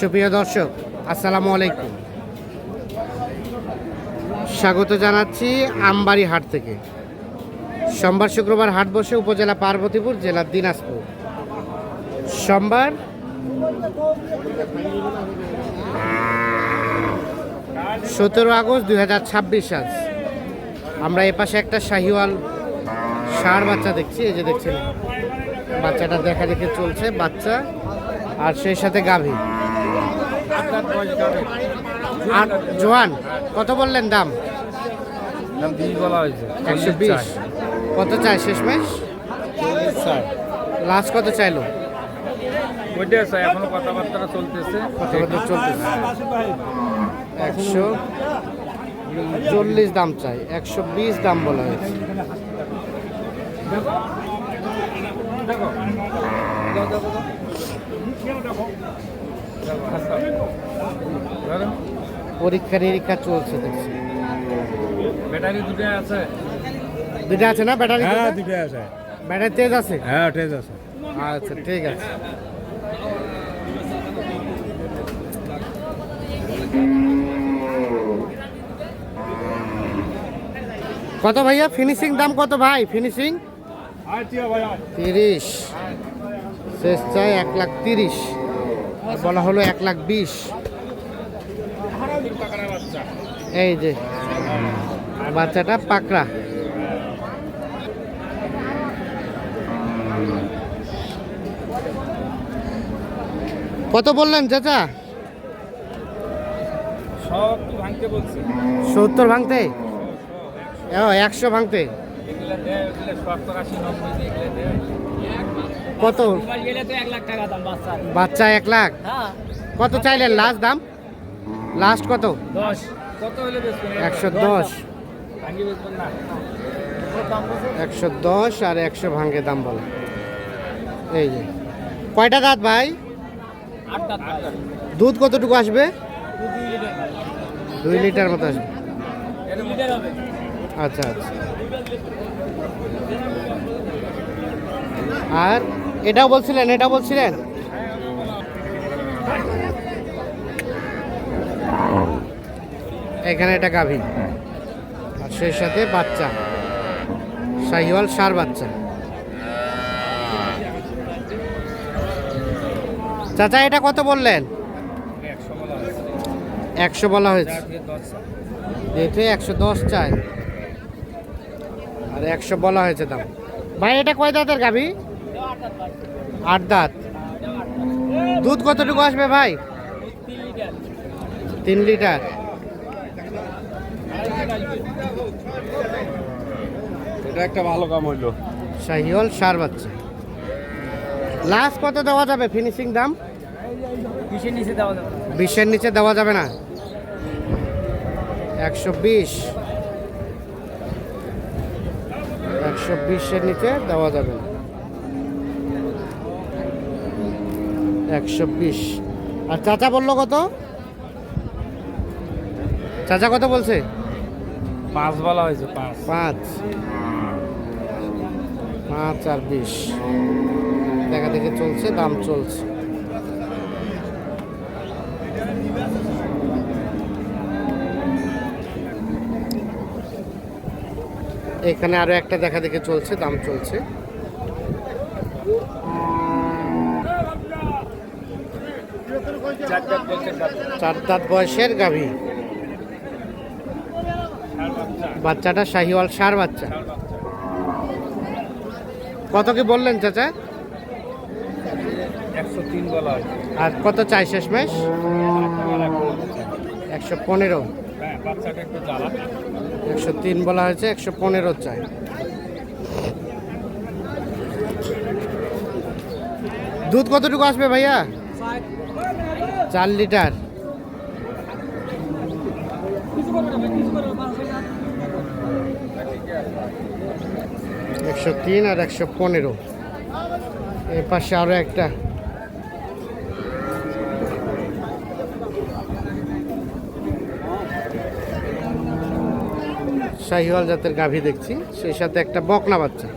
সুপ্রিয় দর্শক, আসসালামু আলাইকুম। স্বাগত জানাচ্ছি আমবাড়ি হাট থেকে। সোমবার শুক্রবার হাট বসে উপজেলা পার্বতীপুর, জেলা দিনাজপুর। সোমবার 17 আগস্ট 2026 সাল। আমরা এপাশে একটা শাহিওয়াল ষাঁড় বাচ্চা দেখছি। এই যে দেখছেন, বাচ্চাটা দেখা দেখে চলছে, বাচ্চা আর সেই সাথে গাভী। আর জোয়ান কত বললেন দাম? 20 বলা হয়েছে। 120। কত চাই শেষমেশ? লাস্ট কত চাইলো? ওইটা আছে, এখনো কথাবার্তা চলতেছে। কথাবার্তা চলতেছে। 140 দাম চাই, 120 দাম বলা হয়েছে। পরীক্ষা নিরীক্ষা চলছে দেখছি। ব্যাটারি দুটো আছে। দুটো আছে না ব্যাটারি? হ্যাঁ, দুটো আছে। ব্যাটারি তেজ আছে? হ্যাঁ, তেজ আছে। আচ্ছা, ঠিক আছে। কত ভাইয়া ফিনিশিং দাম কত ভাই? ফিনিশিং 30। শেষ চাই 1,30,000। বলা হলো 1,20,000। এই যে বাচ্চাটা পাকড়া। কত বললেন চাচা? সব ভাঙতে বলছি। 70 ভাঙতে? 100 ভাঙতে? কত? বাচ্চা 1 লাখ? কত চাইলেন লাস্ট দাম? লাস্ট কত? 110। 110 আর 100 ভাঙে দাম বলে। এই যে কয়টা দাঁত ভাই? দুধ কতটুকু আসবে? 2 লিটার মতো আসবে। আচ্ছা আচ্ছা। আর এটাও বলছিলেন? এখানে এটা গাভী আর সেই সাথে বাচ্চা, শাহিওয়াল ষাঁড় বাচ্চা। চাচা এটা কত বললেন? 100 বলা হয়েছে। দেখে 110 চাই আর 100 বলা হয়েছে দাম। ভাই এটা কয় দাঁতের গাভী? 8 দাঁত। দুধ কতটুকু আসবে ভাই? 3 লিটার। এটা একটা ভালো কাম হইলো। শাহিওয়াল ষাঁড় বাচ্চা। লাস্ট কত দেওয়া যাবে ফিনিশিং দাম? 20-এর নিচে দেওয়া যাবে না। 20-এর নিচে দেওয়া যাবে না? 120। 120-এর নিচে দেওয়া যাবে না। 120। আর চাচা বললো কত? চাচা কত বলছে? 5 বলা হয়েছে। 5 আর 20 দেখা দেখে চলছে, দাম চলছে। এখানে আরো একটা দেখা দেখে চলছে, দাম চলছে। চার দাঁত বয়সের গাভী। বাচ্চাটা শাহিওয়াল ষাঁড় বাচ্চা। কত কি বললেন চাচা? 103 বলা হয়েছে। আর কত চাই শেষমেশ? 115। হ্যাঁ, বাচ্চাটা একটু জ্বালা। 103 বলা হয়েছে, 115 চাই। দুধ কতটুকু আসবে ভাইয়া? 4 লিটার। 103 আর 115। এর পাশে আরো একটা। শাহিওয়াল জাতের গাভী দেখছি, সেই সাথে একটা বকনা বাচ্চা।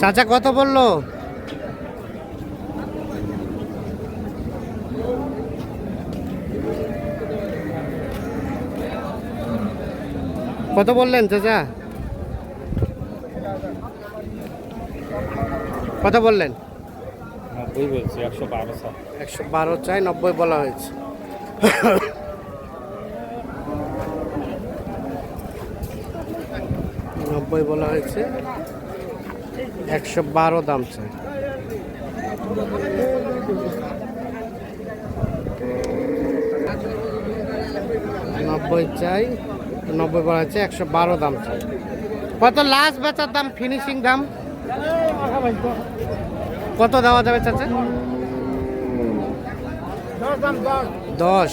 চাচা কত বললো? কত বললেন চাচা? কত বললেন? 90 বলছি, 112 স্যার। 112 চাই, 90 বলা হয়েছে। নব্বই বলা হয়েছে, 112 দাম চাই। নব্বই চাই, 90 বলা হয়েছে, 112 দাম চাই। কত লাস্ট বেচার দাম, ফিনিশিং দাম কত দেওয়া যাবে চাচা? 10,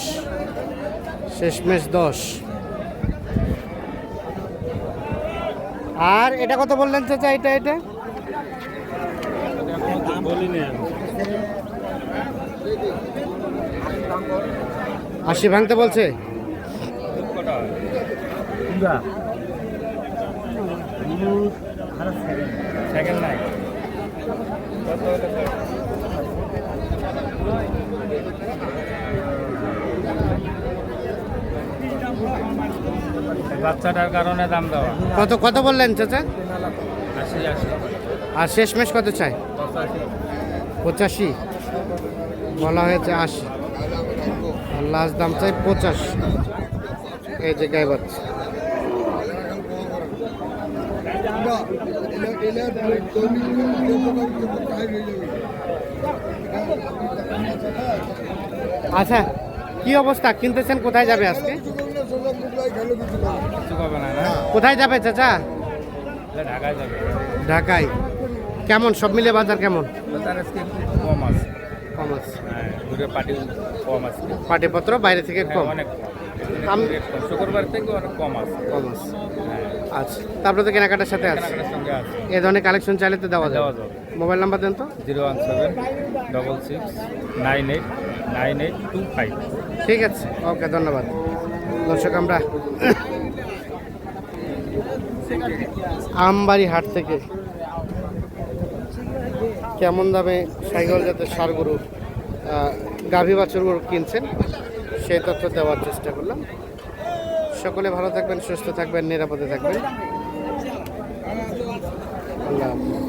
শেষমেশ 10। আর এটা কত বললেন চাচা? এটা বলিনি। 80 ভাঙতে বলছে। সেকেন্ড নাই। বাচ্চাটার কারণে দাম দেওয়া। কত কত বললেন চাচা? 80। আর শেষমেশ কত চাই? 85 বলা হয়েছে, 80 আর লাস্ট দাম চাই 85। এই যে গাই বাচ্চা। আচ্ছা, কি অবস্থা? কিনতেছেন? কোথায় যাবে আজকে? কিছু পাবে না, না? কোথায় যাবে চাচা? ঢাকায় যাবে। ঢাকায়। কেমন সব মিলে বাজার কেমন? বাজার আজকে একটু কম আছে। কম আছে। হ্যাঁ, ঘুরে পাটি কম আছে। পাটিপত্র বাইরে থেকে কম। অনেক কম। শুক্রবার থেকে অনেক কম আছে। কম আছে। হ্যাঁ, আচ্ছা, তারপরে তো কেনাকাটার সাথে আছে। কেনাকাটার সঙ্গে আছে। এ ধরনের কালেকশন চাইলে তো দেওয়া দেওয়া যাবে। যাবে। মোবাইল নাম্বার দেন তো। 01766989825। ঠিক আছে, ওকে, ধন্যবাদ। দর্শক, আমরা আমবাড়ি হাট থেকে কেমন দামে সাইকেল জাতের ষাঁড় গরু, গাভী বাছুর গরু কিনছেন সেই তথ্য দেওয়ার চেষ্টা করলাম। সকলে ভালো থাকবেন, সুস্থ থাকবেন, নিরাপদে থাকবেন। আল্লাহ হাফেজ।